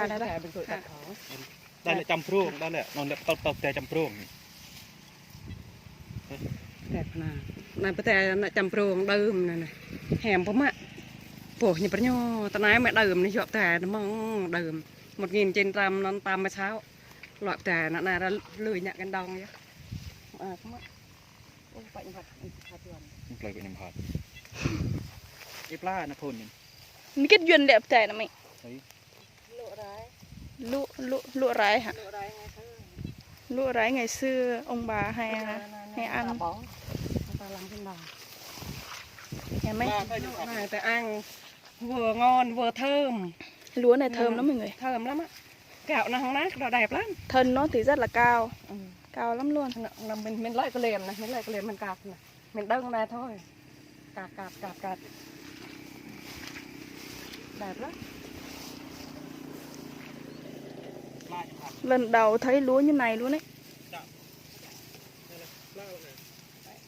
ta đây đó đây là chăm pruông đây là nó tậpแต่chăm pruông đẹp nè bữa tè chăm pruông đơm này này hẻm bấm ạ phổ như bữa nhau tao nói mẹ đơm này chọn tè nó mong đơm 1.900 nó tam mươi sáu loại tè nó này ra lười nhặt cái đong nhá không ạ bệnh vật hạt tuầnเลยเป็นยังไงอีปลานะพูนนี่ มีkết duyên đẹp tệ nè mày lụa rái hả lụa rái ngày xưa ông bà hay ăn ta làm cái nào nghe mấy này ta ăn vừa ngon vừa thơm lúa này thơm lắm mọi người thơm lắm á gạo nó không nát nó đẹp lắm thân nó thì rất là cao cao lắm luôn là mình lấy cái liềm này mình lấy cái liềm mình cạp này mình đâm này thôi cạp đẹp lắm lần đầu thấy lúa như này luôn đấy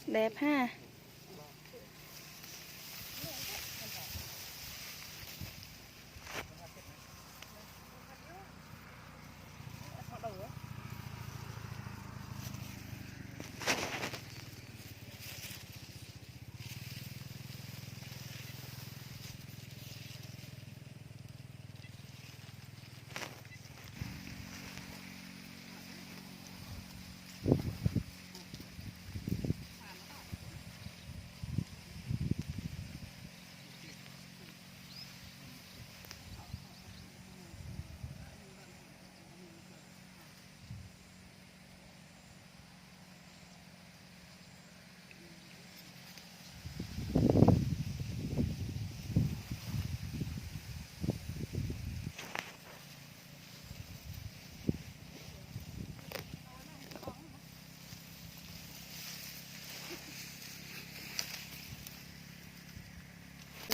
đẹp ha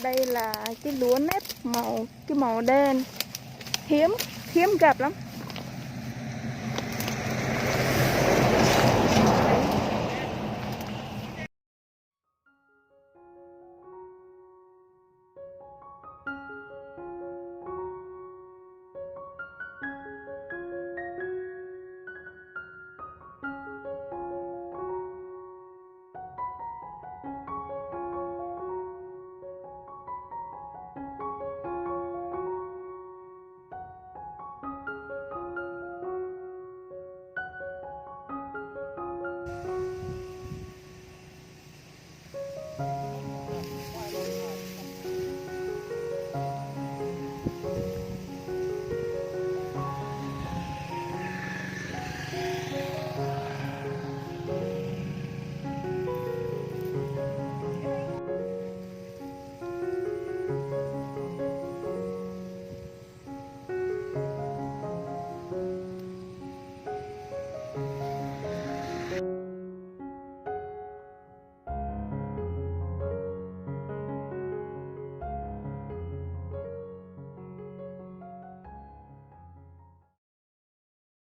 đây là cái lúa nếp cái màu đen hiếm gặp lắm